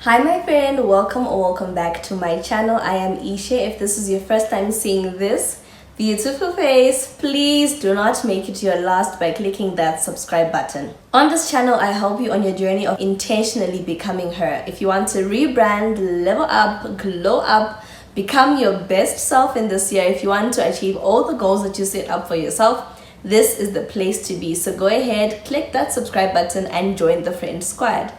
Hi my friend, welcome or welcome back to my channel. I am Ishe. If this is your first time seeing this beautiful face, please do not make it your last by clicking that subscribe button. On this channel, I help you on your journey of intentionally becoming her. If you want to rebrand, level up, glow up, become your best self in this year, if you want to achieve all the goals that you set up for yourself, this is the place to be. So go ahead, click that subscribe button and join the friend squad.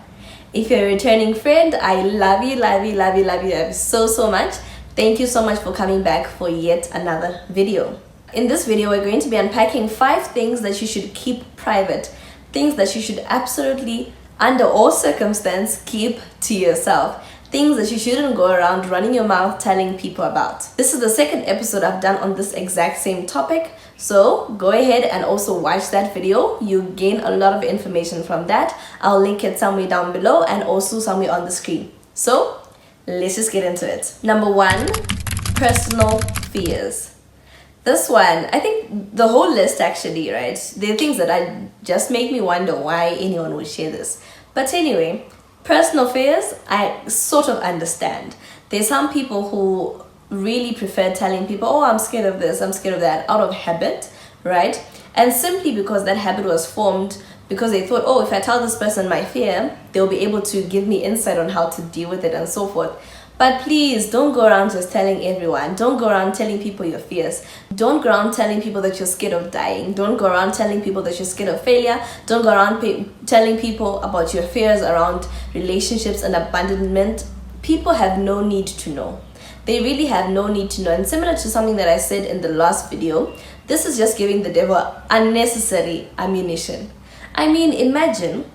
If you're a returning friend, I love you so much. Thank you so much for coming back for yet another video. In this video, we're going to be unpacking 5 things that you should keep private, things that you should absolutely, under all circumstance, keep to yourself, things that you shouldn't go around running your mouth telling people about. This is the second episode I've done on this exact same topic, so go ahead and also watch that video. You gain a lot of information from that. I'll link it somewhere down below and also somewhere on the screen. So let's just get into it. Number 1, personal fears. This one, I think the whole list actually, right? There are things that just make me wonder why anyone would share this. But anyway, personal fears, I sort of understand. There's some people who really prefer telling people, oh, I'm scared of this, I'm scared of that, out of habit, right? And simply because that habit was formed because they thought, oh, if I tell this person my fear, they'll be able to give me insight on how to deal with it and so forth. But please don't go around just telling everyone. Don't go around telling people your fears. Don't go around telling people that you're scared of dying. Don't go around telling people that you're scared of failure. Don't go around telling people about your fears around relationships and abandonment. People have no need to know. They really have no need to know. And similar to something that I said in the last video, this is just giving the devil unnecessary ammunition. I mean, imagine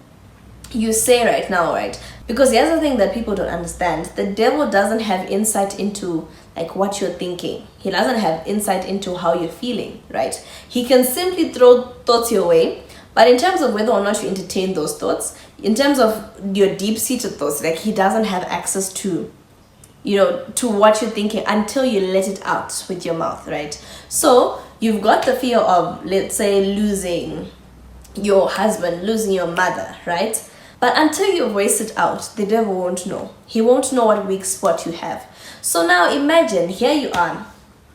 you say right now, right? Because here's the thing that people don't understand. The devil doesn't have insight into like what you're thinking. He doesn't have insight into how you're feeling, right? He can simply throw thoughts your way. But in terms of whether or not you entertain those thoughts, in terms of your deep-seated thoughts, like he doesn't have access to, to what you're thinking until you let it out with your mouth, right? So you've got the fear of, let's say, losing your husband, losing your mother, right? But until you voice it out, the devil won't know. He won't know what weak spot you have. So now imagine, here you are,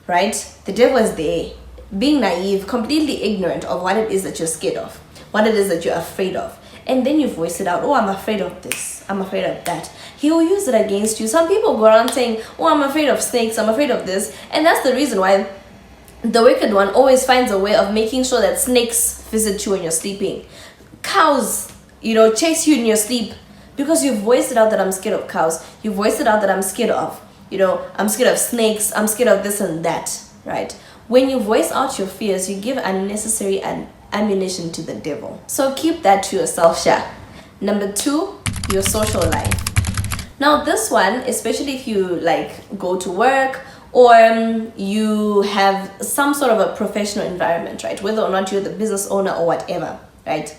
right? The devil is there, being naive, completely ignorant of what it is that you're scared of, what it is that you're afraid of. And then you voice it out, oh, I'm afraid of this, I'm afraid of that. He will use it against you. Some people go around saying, oh, I'm afraid of snakes, I'm afraid of this. And that's the reason why the wicked one always finds a way of making sure that snakes visit you when you're sleeping. Cows, chase you in your sleep because you voiced it out that I'm scared of cows. You voiced it out that I'm scared of, I'm scared of snakes, I'm scared of this and that, right? When you voice out your fears, you give unnecessary ammunition to the devil. So keep that to yourself, Sha. Number 2, your social life. Now this one, especially if you go to work or you have some sort of a professional environment, right? Whether or not you're the business owner or whatever, right?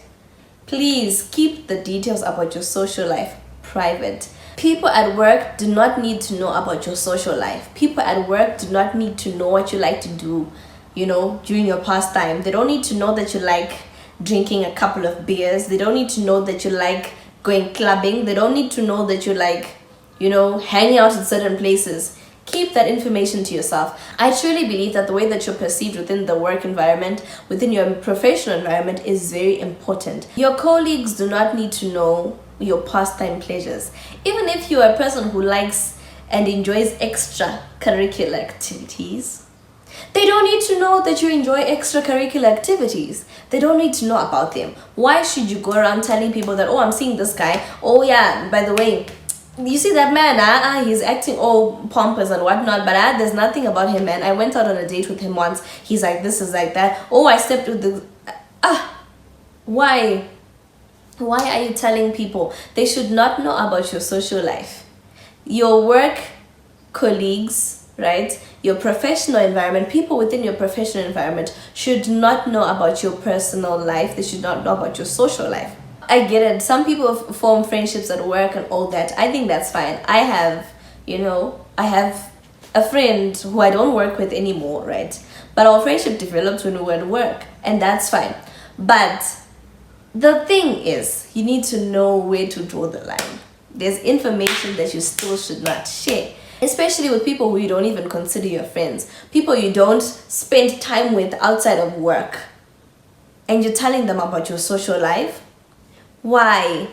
Please keep the details about your social life private. People at work do not need to know about your social life. People at work do not need to know what you like to do, during your pastime. They don't need to know that you like drinking a couple of beers. They don't need to know that you like going clubbing. They don't need to know that you like, hanging out in certain places. Keep that information to yourself. I truly believe that the way that you're perceived within the work environment, within your professional environment, is very important. Your colleagues do not need to know your pastime pleasures. Even if you're a person who likes and enjoys extracurricular activities, they don't need to know that you enjoy extracurricular activities. They don't need to know about them. Why should you go around telling people that, oh, I'm seeing this guy. Oh yeah, by the way, you see that man, he's acting all pompous and whatnot, but there's nothing about him, man. I went out on a date with him once. He's like this, is like that. Oh, I slept with the... Why? Why are you telling people? They should not know about your social life. Your work colleagues, right? Your professional environment, people within your professional environment should not know about your personal life. They should not know about your social life. I get it. Some people form friendships at work and all that. I think that's fine. I have a friend who I don't work with anymore, right? But our friendship developed when we were at work, and that's fine. But the thing is, you need to know where to draw the line. There's information that you still should not share, especially with people who you don't even consider your friends, people you don't spend time with outside of work, and you're telling them about your social life. Why?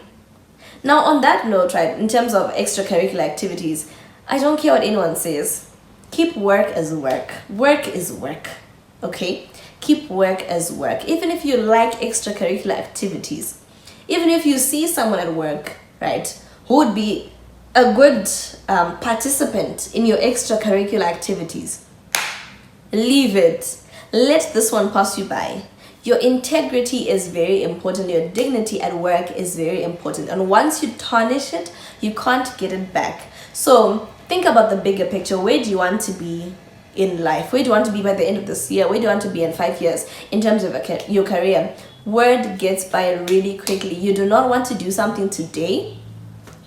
Now, on that note, right, in terms of extracurricular activities, I don't care what anyone says. Keep work as work. Work is work, okay? Keep work as work. Even if you like extracurricular activities, even if you see someone at work, right, who would be a good participant in your extracurricular activities, leave it. Let this one pass you by. Your integrity is very important. Your dignity at work is very important. And once you tarnish it, you can't get it back. So think about the bigger picture. Where do you want to be in life? Where do you want to be by the end of this year? Where do you want to be in 5 years in terms of your career? Word gets by really quickly. You do not want to do something today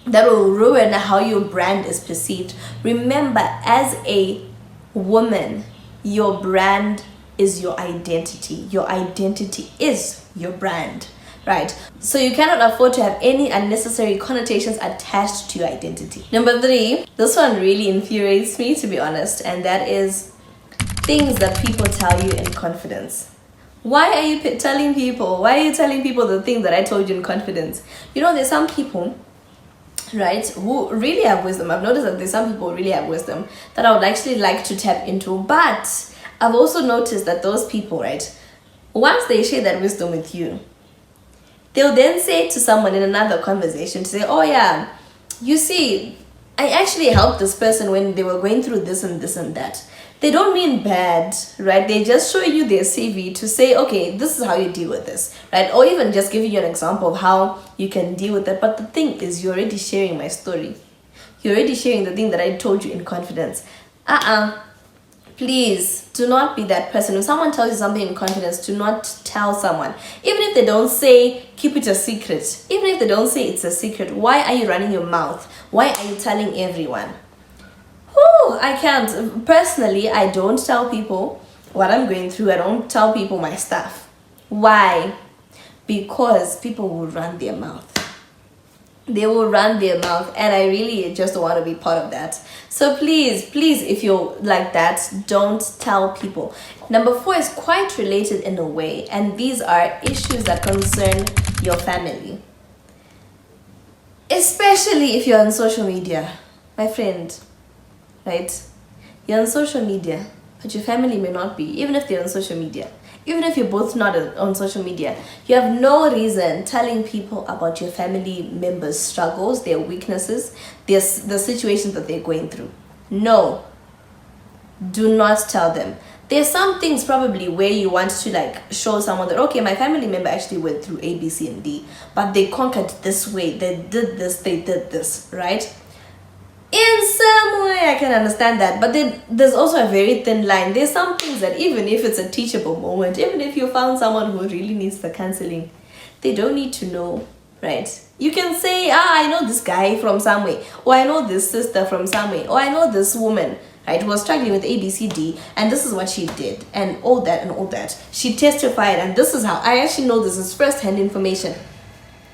that will ruin how your brand is perceived. Remember, as a woman, your brand is your identity. Your identity is your brand, right? So you cannot afford to have any unnecessary connotations attached to your identity. Number 3, this one really infuriates me, to be honest, and that is things that people tell you in confidence. Why are you telling people? Why are you telling people the thing that I told you in confidence? You know, there's some people, right, who really have wisdom. I've noticed that there's some people who really have wisdom that I would actually like to tap into, but I've also noticed that those people, right, once they share that wisdom with you, they'll then say to someone in another conversation to say, oh yeah, you see, I actually helped this person when they were going through this and this and that. They don't mean bad, right? They just show you their CV to say, okay, this is how you deal with this, right? Or even just giving you an example of how you can deal with it. But the thing is, you're already sharing my story. You're already sharing the thing that I told you in confidence. Please do not be that person. If someone tells you something in confidence, do not tell someone. Even if they don't say, keep it a secret. Even if they don't say it's a secret, why are you running your mouth? Why are you telling everyone? I can't. Personally, I don't tell people what I'm going through. I don't tell people my stuff. Why? Because people will run their mouth. They will run their mouth, and I really just don't want to be part of that. So please, if you're like that, don't tell people. Number 4 is quite related in a way, and these are issues that concern your family. Especially if you're on social media, my friend, right? You're on social media, but your family may not be, even if they're on social media. Even if you're both not on social media, you have no reason telling people about your family members' struggles, their weaknesses, the situations that they're going through. No, do not tell them. There's some things probably where you want to like show someone that, okay, my family member actually went through A, B, C, and D, but they conquered this way, they did this, right? In some way, I can understand that, but then there's also a very thin line. There's some things that even if it's a teachable moment, even if you found someone who really needs the counseling, they don't need to know, right? You can say, I know this guy from somewhere, or I know this sister from somewhere, or I know this woman, right, who was struggling with ABCD, and this is what she did, and all that. She testified, and this is how I actually know this is first-hand information.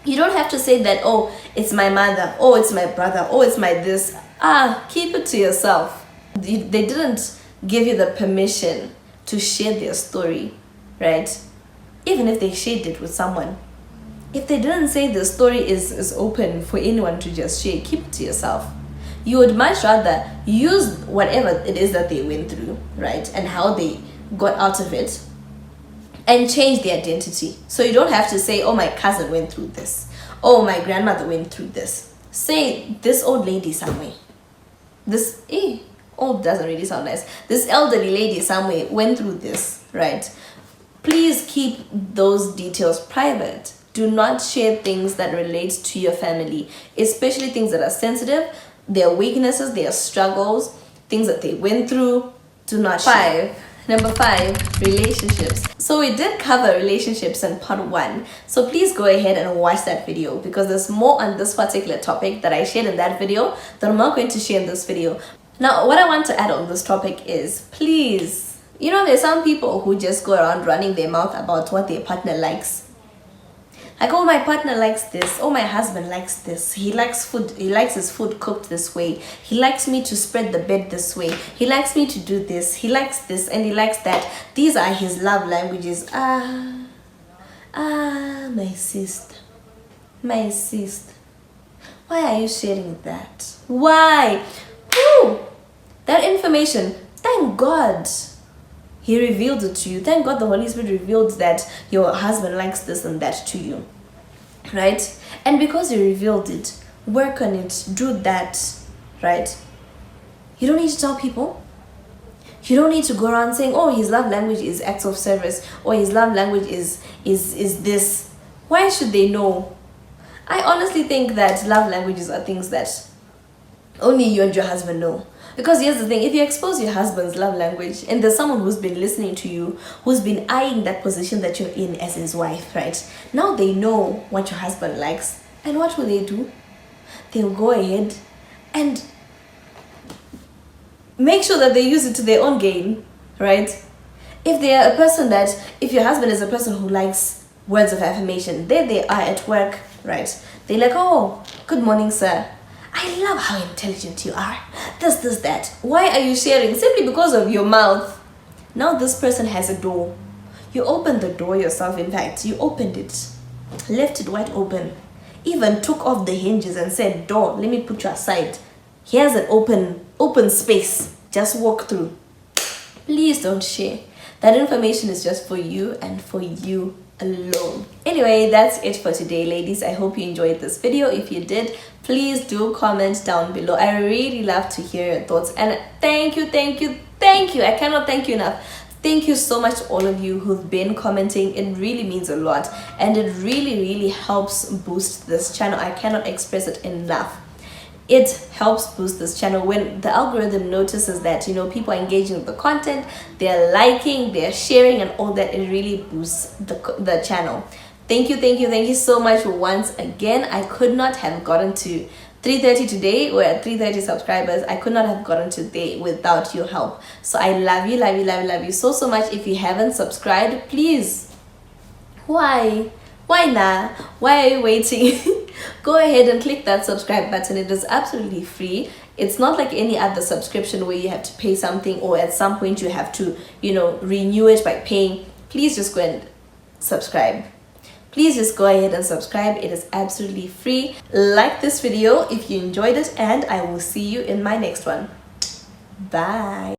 You don't have to say that, oh, it's my mother, oh, it's my brother, oh, it's my this. Keep it to yourself. They didn't give you the permission to share their story, right? Even if they shared it with someone. If they didn't say the story is open for anyone to just share, keep it to yourself. You would much rather use whatever it is that they went through, right? And how they got out of it, and change the identity. So you don't have to say, oh, my cousin went through this. Oh, my grandmother went through this. Say, this old lady somewhere. This, old doesn't really sound nice. This elderly lady somewhere went through this, right? Please keep those details private. Do not share things that relate to your family, especially things that are sensitive, their weaknesses, their struggles, things that they went through. Do not share. Number 5, relationships. So we did cover relationships in part 1. So please go ahead and watch that video, because there's more on this particular topic that I shared in that video that I'm not going to share in this video. Now, what I want to add on this topic is, please, there's some people who just go around running their mouth about what their partner likes. Like, oh, my partner likes this. Oh, my husband likes this. He likes food. He likes his food cooked this way. He likes me to spread the bed this way. He likes me to do this. He likes this and he likes that. These are his love languages. My sister. My sister. Why are you sharing that? Why? Woo! That information, thank God He revealed it to you. Thank God the Holy Spirit revealed that your husband likes this and that to you. Right? And because He revealed it, work on it. Do that. Right? You don't need to tell people. You don't need to go around saying, oh, his love language is acts of service, or his love language is this. Why should they know? I honestly think that love languages are things that only you and your husband know. Because here's the thing, if you expose your husband's love language and there's someone who's been listening to you, who's been eyeing that position that you're in as his wife, right? Now they know what your husband likes. And what will they do? They'll go ahead and make sure that they use it to their own gain, right? If they are a person if your husband is a person who likes words of affirmation, there they are at work, right? They're like, oh, good morning, sir. I love how intelligent you are. This, that. Why are you sharing? Simply because of your mouth. Now this person has a door. You opened the door yourself, in fact. You opened it. Left it wide open. Even took off the hinges and said, door, let me put you aside. Here's an open space. Just walk through. Please don't share. That information is just for you and for you alone. Anyway, that's it for today, ladies. I hope you enjoyed this video. If you did, please do comment down below. I really love to hear your thoughts, and thank you. I cannot thank you enough. Thank you so much to all of you who've been commenting. It really means a lot, and it really helps boost this channel. I cannot express it enough. It helps boost this channel when the algorithm notices that, you know, people are engaging with the content, they're liking, they're sharing, and all that. It really boosts the channel. Thank you so much once again. I could not have gotten to 330 today. We're at 330 subscribers. I could not have gotten to there without your help. So I love you so much. If you haven't subscribed, please, why now? Why are you waiting? Go ahead and click that subscribe button. It is absolutely free. It's not like any other subscription where you have to pay something, or at some point you have to, you know, renew it by paying. Please just go and subscribe. Please just go ahead and subscribe. It is absolutely free. Like this video if you enjoyed it, and I will see you in my next one. Bye.